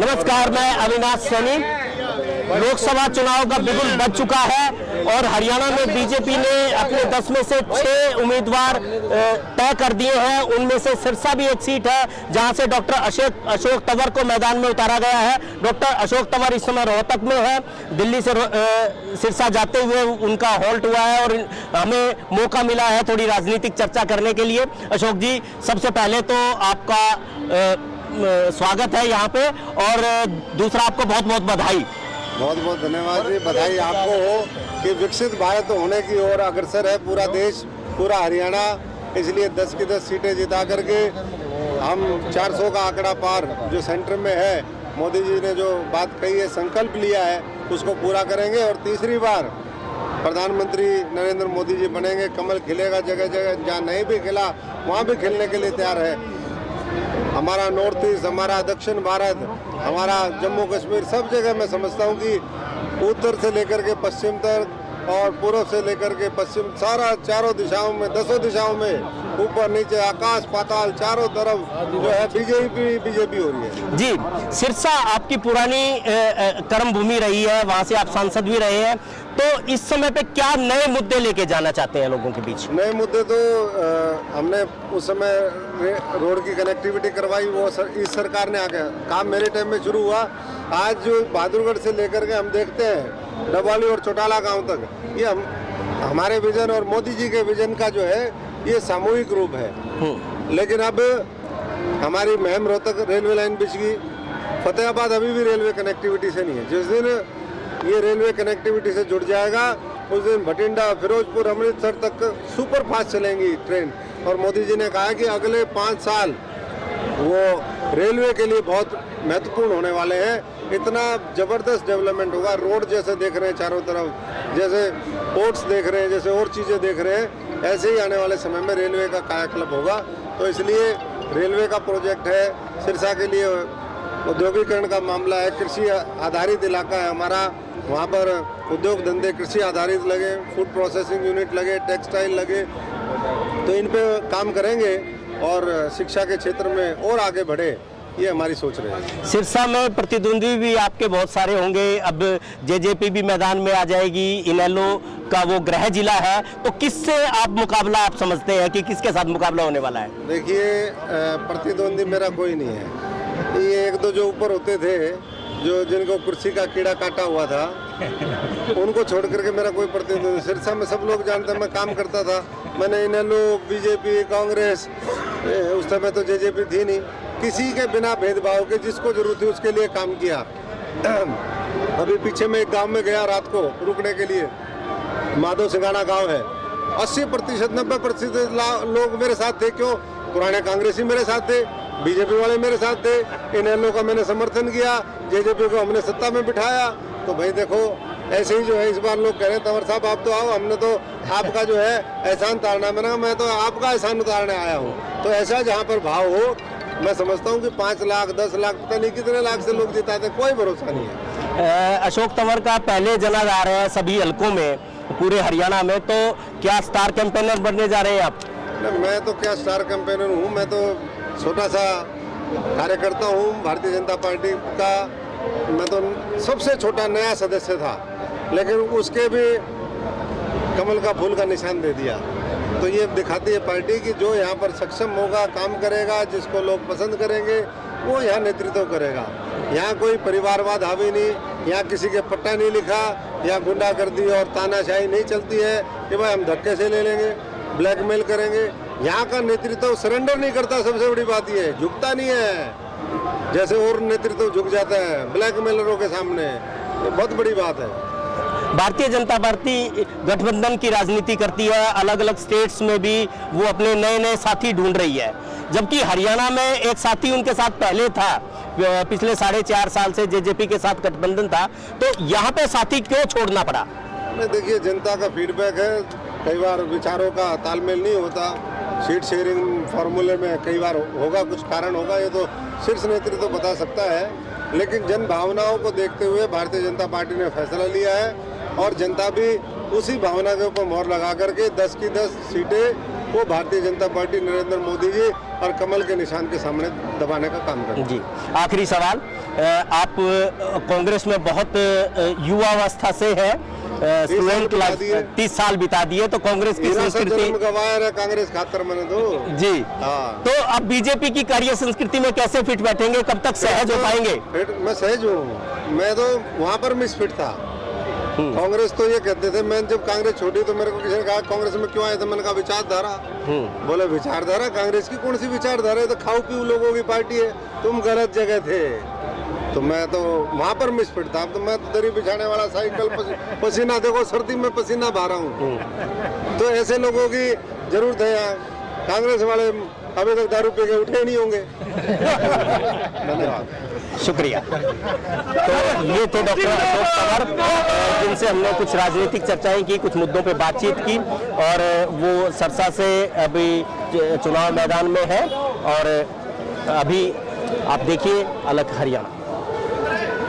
नमस्कार, मैं अविनाश सैनी। लोकसभा चुनाव का बिगुल बज चुका है और हरियाणा में बीजेपी ने अपने 10 में से 6 उम्मीदवार तय कर दिए हैं। उनमें से सिरसा भी एक सीट है जहां से डॉक्टर अशोक तंवर को मैदान में उतारा गया है। डॉक्टर अशोक तंवर इस समय रोहतक में है। दिल्ली से सिरसा जाते हुए उनका हॉल्ट हुआ है और हमें मौका मिला है थोड़ी राजनीतिक चर्चा करने के लिए। अशोक जी, सबसे पहले तो आपका स्वागत है यहाँ पे, और दूसरा आपको बहुत बहुत बधाई। बहुत बहुत धन्यवाद जी। बधाई आपको हो कि विकसित भारत होने की ओर अग्रसर है पूरा देश, पूरा हरियाणा। इसलिए 10 की 10 सीटें जिता करके हम 400 का आंकड़ा पार जो सेंटर में है, मोदी जी ने जो बात कही है, संकल्प लिया है, उसको पूरा करेंगे और तीसरी बार प्रधानमंत्री नरेंद्र मोदी जी बनेंगे। कमल खिलेगा जगह जगह, जहाँ नहीं भी खिला वहाँ भी खिलने के लिए तैयार है। हमारा नॉर्थ ईस्ट, हमारा दक्षिण भारत, हमारा जम्मू कश्मीर, सब जगह मैं समझता हूँ कि उत्तर से लेकर के पश्चिम तक और पूर्व से लेकर के पश्चिम, सारा चारों दिशाओं में, 10 दिशाओं में, ऊपर नीचे आकाश पाताल चारों तरफ जो है बीजेपी हो रही है। जी, सिरसा आपकी पुरानी कर्म भूमि रही है, वहाँ से आप सांसद भी रहे हैं, तो इस समय पे क्या नए मुद्दे लेके जाना चाहते हैं लोगों के बीच? नए मुद्दे तो हमने उस समय रोड की कनेक्टिविटी करवाई, वो इस सरकार ने आके काम मेरे टाइम में शुरू हुआ। आज जो बहादुरगढ़ से लेकर के हम देखते हैं डबवाली और चौटाला गांव तक, ये हमारे विजन और मोदी जी के विजन का जो है ये सामूहिक रूप है। लेकिन अब हमारी महम रोहतक रेलवे लाइन बिछ गई, फतेहाबाद अभी भी रेलवे कनेक्टिविटी से नहीं है। जिस दिन ये रेलवे कनेक्टिविटी से जुड़ जाएगा उस दिन भटिंडा, फिरोजपुर, अमृतसर तक सुपर फास्ट चलेंगी ट्रेन। और मोदी जी ने कहा कि अगले 5 साल वो रेलवे के लिए बहुत महत्वपूर्ण होने वाले हैं। इतना ज़बरदस्त डेवलपमेंट होगा, रोड जैसे देख रहे हैं चारों तरफ, जैसे पोर्ट्स देख रहे हैं, जैसे और चीज़ें देख रहे हैं, ऐसे ही आने वाले समय में रेलवे का कायाकल्प होगा। तो इसलिए रेलवे का प्रोजेक्ट है, सिरसा के लिए औद्योगिकरण का मामला है, कृषि आधारित इलाका है हमारा, वहाँ पर उद्योग धंधे कृषि आधारित लगे, फूड प्रोसेसिंग यूनिट लगे, टेक्सटाइल लगे, तो इन पे काम करेंगे और शिक्षा के क्षेत्र में और आगे बढ़े, ये हमारी सोच रहे हैं। सिरसा में प्रतिद्वंदी भी आपके बहुत सारे होंगे, अब जेजेपी भी मैदान में आ जाएगी, इनेलो का वो गृह जिला है, तो किससे आप मुकाबला आप समझते हैं कि किसके साथ मुकाबला होने वाला है? देखिए, प्रतिद्वंदी मेरा कोई नहीं है। ये 1-2 जो ऊपर होते थे, जो जिनको कुर्सी का कीड़ा काटा हुआ था, उनको छोड़ करके मेरा कोई प्रतिद्वंदी। सिरसा में सब लोग जानते हैं, मैं काम करता था, मैंने इनेलो, बीजेपी, कांग्रेस, उस समय तो जेजेपी थी नहीं, किसी के बिना भेदभाव के जिसको जरूरत थी उसके लिए काम किया। अभी पीछे में एक गांव में गया रात को रुकने के लिए, माधव सिंगाना गांव है, 80%, 90% लोग मेरे साथ थे। क्यों? पुराने कांग्रेसी मेरे साथ थे, बीजेपी वाले मेरे साथ थे, इनेलो का मैंने समर्थन किया, जेजेपी को हमने सत्ता में बिठाया। तो भाई देखो, ऐसे ही जो है इस बार लोग कह रहे हैं तंवर साहब आप तो आओ, हमने तो आपका जो है एहसान उतारना है। मैंने, मैं तो आपका एहसान उतारने आया हूँ। तो ऐसा जहाँ पर भाव हो, मैं समझता हूँ कि 5 लाख 10 लाख पता नहीं कितने लाख से लोग जिताते, कोई भरोसा नहीं है। अशोक तंवर का पहले जनाधार है सभी हलकों में, पूरे हरियाणा में, तो क्या स्टार कैंपेनर बनने जा रहे हैं आप? मैं तो क्या स्टार कैंपेनर हूँ, मैं तो छोटा सा कार्यकर्ता हूँ भारतीय जनता पार्टी का। मैं तो सबसे छोटा नया सदस्य था, लेकिन उसके भी कमल का फूल का निशान दे दिया। तो ये दिखाती है पार्टी की जो यहाँ पर सक्षम होगा, काम करेगा, जिसको लोग पसंद करेंगे वो यहाँ नेतृत्व करेगा। यहाँ कोई परिवारवाद हावी नहीं, यहाँ किसी के पट्टा नहीं लिखा, यहाँ गुंडागर्दी और तानाशाही नहीं चलती है कि भाई हम धक्के से ले लेंगे, ब्लैकमेल करेंगे। यहाँ का नेतृत्व सरेंडर नहीं करता, सबसे बड़ी बात ये है, झुकता नहीं है जैसे और नेतृत्व झुक जाता है ब्लैकमेलरों के सामने। ये बहुत बड़ी बात है। भारतीय जनता पार्टी गठबंधन की राजनीति करती है, अलग अलग स्टेट्स में भी वो अपने नए नए साथी ढूंढ रही है, जबकि हरियाणा में एक साथी उनके साथ पहले था, पिछले 4.5 साल से जेजेपी के साथ गठबंधन था, तो यहाँ पे साथी क्यों छोड़ना पड़ा? देखिए, जनता का फीडबैक है, कई बार विचारों का तालमेल नहीं होता, सीट शेयरिंग फार्मूले में कई बार होगा, कुछ कारण होगा, ये तो शीर्ष नेतृत्व बता सकता है। लेकिन जन भावनाओं को देखते हुए भारतीय जनता पार्टी ने फैसला लिया है और जनता भी उसी भावना के ऊपर मोहर लगा करके 10 की 10 सीटें वो भारतीय जनता पार्टी नरेंद्र मोदी जी और कमल के निशान के सामने दबाने का काम करें। जी, आखिरी सवाल, आप कांग्रेस में बहुत युवावस्था से है, स्टूडेंट लाइफ 30 साल बिता दिए, तो कांग्रेस की संस्कृति गवाया है कांग्रेस खातर मैंने तो जी। हाँ। तो अब बीजेपी की कार्य संस्कृति में कैसे फिट बैठेंगे, कब तक सहज हो पाएंगे? मैं सहज हूँ, मैं तो वहाँ पर मिसफिट था। कांग्रेस तो ये कहते थे, मैं जब कांग्रेस छोड़ी तो मेरे को किसी ने कहा कांग्रेस में क्यों आए थे, मैंने कहा विचारधारा। बोले विचारधारा, कांग्रेस की कौन सी विचारधारा है, तो खाओ पीओ लोगों की पार्टी है, तुम गलत जगह थे। तो मैं तो वहाँ पर मिसफिट था। अब तो मैं तो दरी बिछाने वाला, साइकिल पसीना देखो, सर्दी में पसीना बहा रहा हूँ। तो ऐसे लोगों की जरूरत है यहाँ। कांग्रेस वाले अभी तक दारू पी के उठे नहीं होंगे। धन्यवाद, शुक्रिया। तो ये थे डॉक्टर अशोक तंवर, जिनसे हमने कुछ राजनीतिक चर्चाएं की, कुछ मुद्दों पे बातचीत की, और वो सरसा से अभी चुनाव मैदान में है। और अभी आप देखिए अलग हरियाणा।